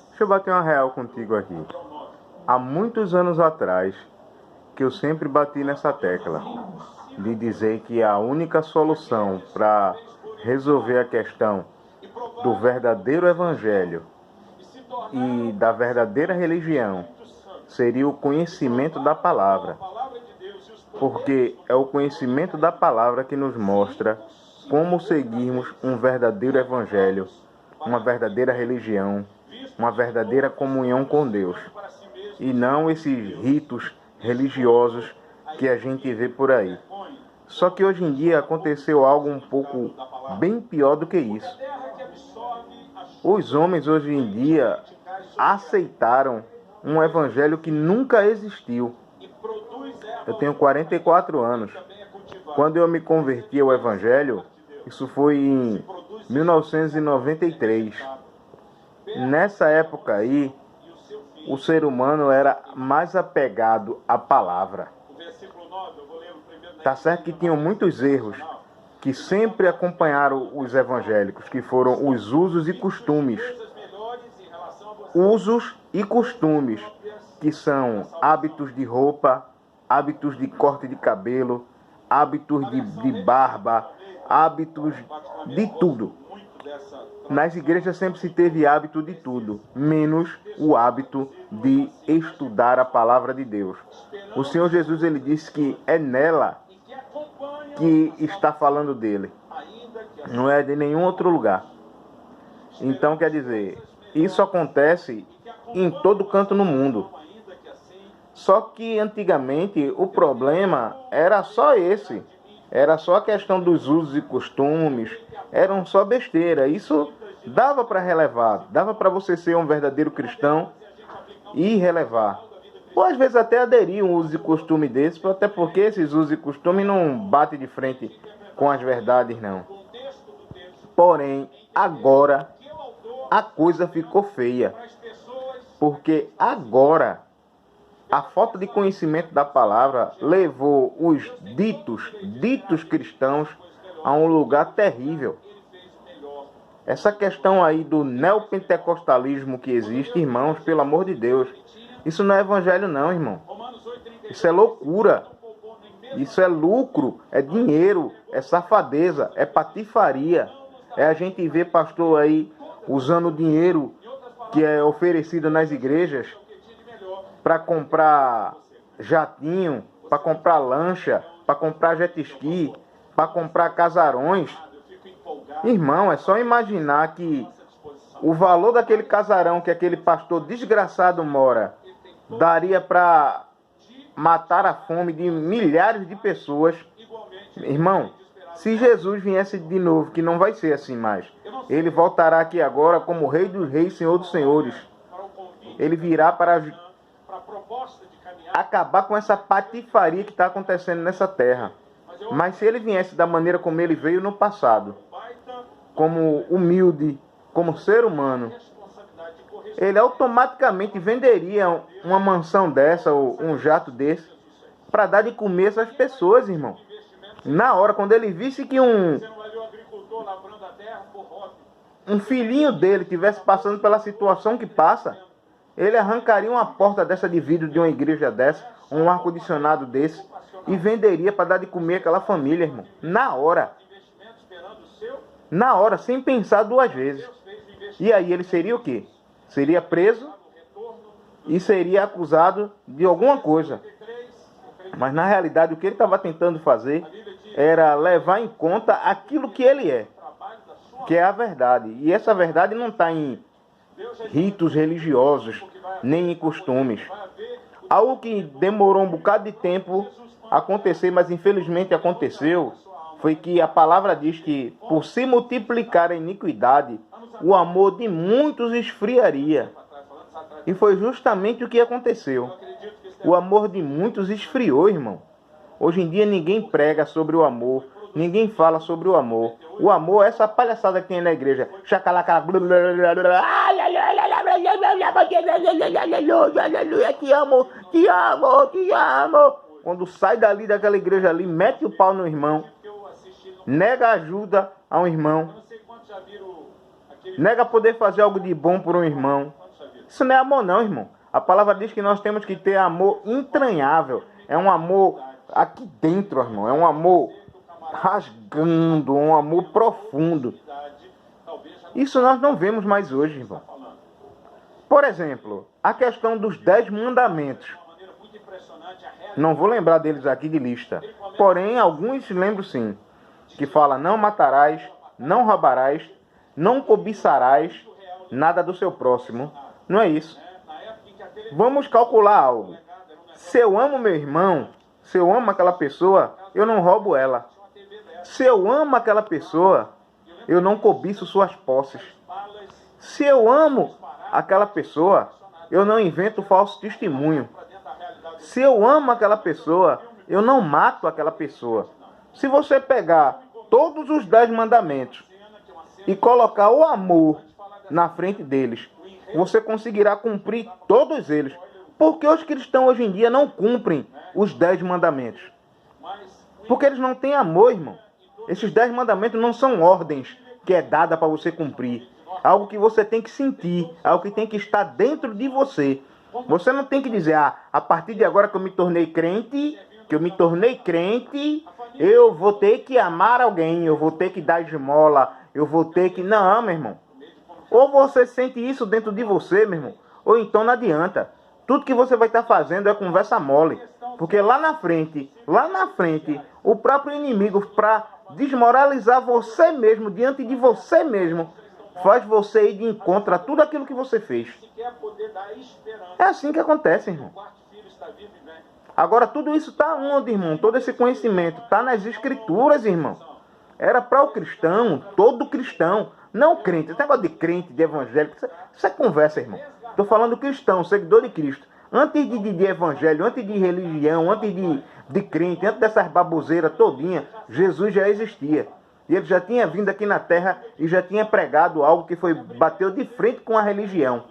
Deixa eu bater uma real contigo aqui. Há muitos anos atrás que eu sempre bati nessa tecla de dizer que a única solução para resolver a questão do verdadeiro evangelho e da verdadeira religião seria o conhecimento da palavra. Porque é o conhecimento da palavra que nos mostra como seguirmos um verdadeiro evangelho, uma verdadeira religião, uma verdadeira comunhão com Deus. E não esses ritos religiosos que a gente vê por aí. Só que hoje em dia aconteceu algo um pouco bem pior do que isso. Os homens hoje em dia aceitaram um evangelho que nunca existiu. Eu tenho 44 anos. Quando eu me converti ao evangelho, isso foi em 1993. Nessa época aí, o ser humano era mais apegado à palavra. Tá certo que tinham muitos erros que sempre acompanharam os evangélicos, que foram os usos e costumes. Usos e costumes, que são hábitos de roupa, hábitos de corte de cabelo, hábitos de barba, hábitos de tudo. Nas igrejas sempre se teve hábito de tudo, menos o hábito de estudar a palavra de Deus. O Senhor Jesus, ele disse que é nela que está falando dele, não é de nenhum outro lugar. Então, quer dizer, isso acontece em todo canto no mundo. Só que antigamente o problema era só esse. Era só a questão dos usos e costumes. Eram só besteira. Isso dava para relevar. Dava para você ser um verdadeiro cristão e relevar. Ou às vezes até aderir um uso e costume desse. Até porque esses usos e costumes não batem de frente com as verdades, não. Porém, agora a coisa ficou feia. Porque agora a falta de conhecimento da palavra levou os ditos cristãos a um lugar terrível. Essa questão aí do neopentecostalismo que existe, irmãos, pelo amor de Deus, isso não é evangelho não, irmão. Isso é loucura. Isso é lucro, é dinheiro, é safadeza, é patifaria. É a gente ver pastor aí usando dinheiro que é oferecido nas igrejas para comprar jatinho, para comprar lancha, para comprar jet ski, para comprar casarões. Irmão, é só imaginar que o valor daquele casarão que aquele pastor desgraçado mora daria para matar a fome de milhares de pessoas. Irmão, se Jesus viesse de novo, que não vai ser assim mais, ele voltará aqui agora como Rei dos Reis, Senhor dos Senhores. Ele virá para acabar com essa patifaria que está acontecendo nessa terra. Mas se ele viesse da maneira como ele veio no passado, como humilde, como ser humano, ele automaticamente venderia uma mansão dessa ou um jato desse para dar de comer essas pessoas, irmão. Na hora, quando ele visse que um filhinho dele estivesse passando pela situação que passa, ele arrancaria uma porta dessa de vidro de uma igreja dessa, um ar-condicionado desse, e venderia para dar de comer aquela família, irmão. Na hora. Na hora, sem pensar duas vezes. E aí ele seria o quê? Seria preso e seria acusado de alguma coisa. Mas na realidade o que ele estava tentando fazer era levar em conta aquilo que ele é, que é a verdade. E essa verdade não está em ritos religiosos, nem em costumes. Algo que demorou um bocado de tempo a acontecer, mas infelizmente aconteceu, foi que a palavra diz que por se multiplicar a iniquidade, o amor de muitos esfriaria. E foi justamente o que aconteceu. O amor de muitos esfriou, irmão. Hoje em dia ninguém prega sobre o amor, ninguém fala sobre o amor. O amor é essa palhaçada que tem na igreja. Chacalaca, te amo, te amo, te amo. Quando sai dali daquela igreja ali, mete o pau no irmão, nega ajuda a um irmão, nega poder fazer algo de bom por um irmão. Isso não é amor não, irmão. A palavra diz que nós temos que ter amor entranhável. É um amor aqui dentro, irmão. É um amor rasgando, um amor profundo. Isso nós não vemos mais hoje, irmão. Por exemplo, a questão dos 10 mandamentos. Não vou lembrar deles aqui de lista. Porém, alguns lembro sim. Que fala, não matarás, não roubarás, não cobiçarás nada do seu próximo. Não é isso. Vamos calcular algo. Se eu amo meu irmão, se eu amo aquela pessoa, eu não roubo ela. Se eu amo aquela pessoa, eu não cobiço suas posses. Se eu amo aquela pessoa, eu não invento falso testemunho. Se eu amo aquela pessoa, eu não mato aquela pessoa. Se você pegar todos os 10 mandamentos e colocar o amor na frente deles, você conseguirá cumprir todos eles. Porque os cristãos hoje em dia não cumprem os 10 mandamentos? Porque eles não têm amor, irmão. Esses 10 mandamentos não são ordens que é dada para você cumprir. Algo que você tem que sentir, algo que tem que estar dentro de você. Você não tem que dizer, a partir de agora que eu me tornei crente, eu vou ter que amar alguém, eu vou ter que dar esmola, eu vou ter que... Não, meu irmão. Ou você sente isso dentro de você, meu irmão, ou então não adianta. Tudo que você vai estar fazendo é conversa mole. Porque lá na frente, o próprio inimigo, para desmoralizar você mesmo, diante de você mesmo, faz você ir de encontro a tudo aquilo que você fez. É assim que acontece, irmão. Agora, tudo isso está onde, irmão? Todo esse conhecimento está nas Escrituras, irmão. Era para o cristão, todo cristão, não crente. Esse negócio de crente, de evangélico, isso é conversa, irmão. Estou falando cristão, seguidor de Cristo. Antes de evangelho, antes de religião, antes de crente, antes dessas baboseiras todinha, Jesus já existia. E ele já tinha vindo aqui na terra e já tinha pregado algo que bateu de frente com a religião.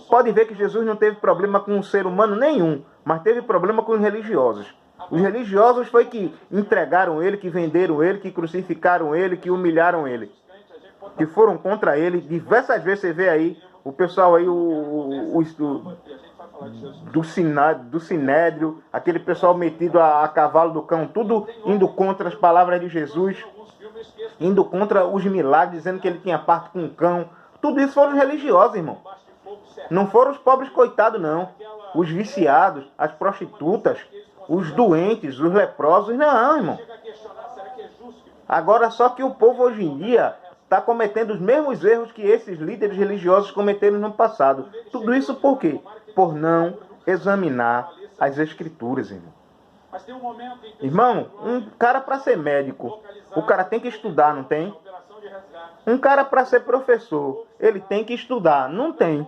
Pode ver que Jesus não teve problema com o ser humano nenhum, mas teve problema com os religiosos. Os religiosos foi que entregaram ele, que venderam ele, que crucificaram ele, que humilharam ele. Que foram contra ele. Diversas vezes você vê aí o pessoal aí, do Sinédrio, aquele pessoal metido a cavalo do cão, tudo indo contra as palavras de Jesus, indo contra os milagres, dizendo que ele tinha parte com o cão. Tudo isso foram os religiosos, irmão. Não foram os pobres coitados, não. Os viciados, as prostitutas, os doentes, os leprosos, não, irmão. Agora, só que o povo hoje em dia está cometendo os mesmos erros que esses líderes religiosos cometeram no passado. Tudo isso por quê? Por não examinar as Escrituras, irmão. Irmão, um cara para ser médico, o cara tem que estudar, não tem? Um cara para ser professor, ele tem que estudar, não tem?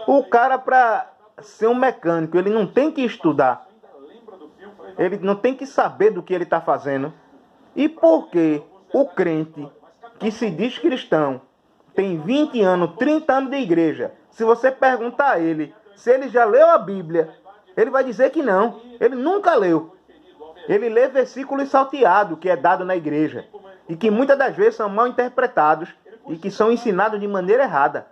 O cara para ser um mecânico, ele não tem que estudar. Ele não tem que saber do que ele está fazendo. E por que o crente que se diz cristão, tem 20 anos, 30 anos de igreja, se você perguntar a ele se ele já leu a Bíblia, ele vai dizer que não. Ele nunca leu. Ele lê versículos salteados que é dado na igreja e que muitas das vezes são mal interpretados e que são ensinados de maneira errada.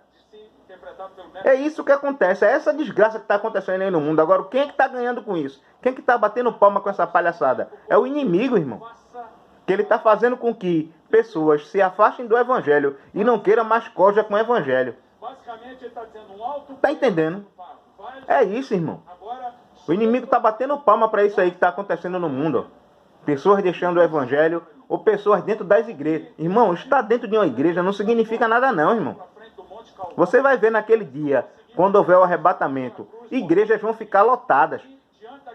É isso que acontece, é essa desgraça que está acontecendo aí no mundo. Agora, quem é que está ganhando com isso? Quem é que está batendo palma com essa palhaçada? É o inimigo, irmão. Que ele está fazendo com que pessoas se afastem do Evangelho e não queiram mais corja com o Evangelho. Está entendendo? É isso, irmão. O inimigo está batendo palma para isso aí que está acontecendo no mundo. Pessoas deixando o Evangelho ou pessoas dentro das igrejas. Irmão, estar dentro de uma igreja não significa nada não, irmão. Você vai ver naquele dia, quando houver o arrebatamento, igrejas vão ficar lotadas.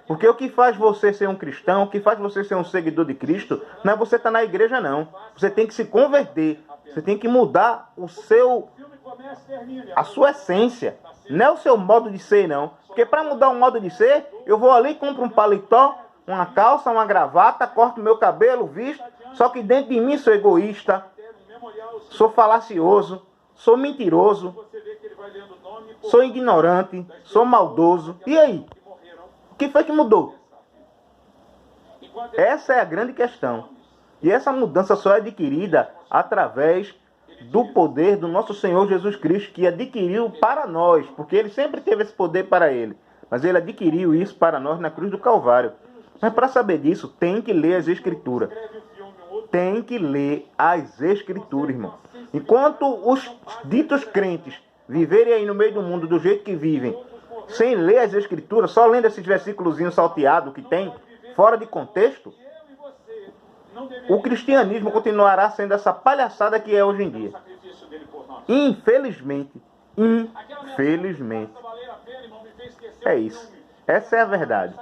Porque o que faz você ser um cristão, o que faz você ser um seguidor de Cristo, não é você estar na igreja, não. Você tem que se converter. Você tem que mudar a sua essência. Não é o seu modo de ser, não. Porque para mudar o modo de ser, eu vou ali, compro um paletó, uma calça, uma gravata, corto meu cabelo, visto. Só que dentro de mim sou egoísta, sou falacioso, sou mentiroso, sou ignorante, sou maldoso. E aí? O que foi que mudou? Essa é a grande questão. E essa mudança só é adquirida através do poder do nosso Senhor Jesus Cristo, que adquiriu para nós, porque ele sempre teve esse poder para ele, mas ele adquiriu isso para nós na cruz do Calvário. Mas para saber disso, tem que ler as Escrituras. Tem que ler as Escrituras, irmão. Enquanto os ditos crentes viverem aí no meio do mundo do jeito que vivem, sem ler as Escrituras, só lendo esses versículozinhos salteados que tem, fora de contexto, o cristianismo continuará sendo essa palhaçada que é hoje em dia. Infelizmente. É isso. Essa é a verdade.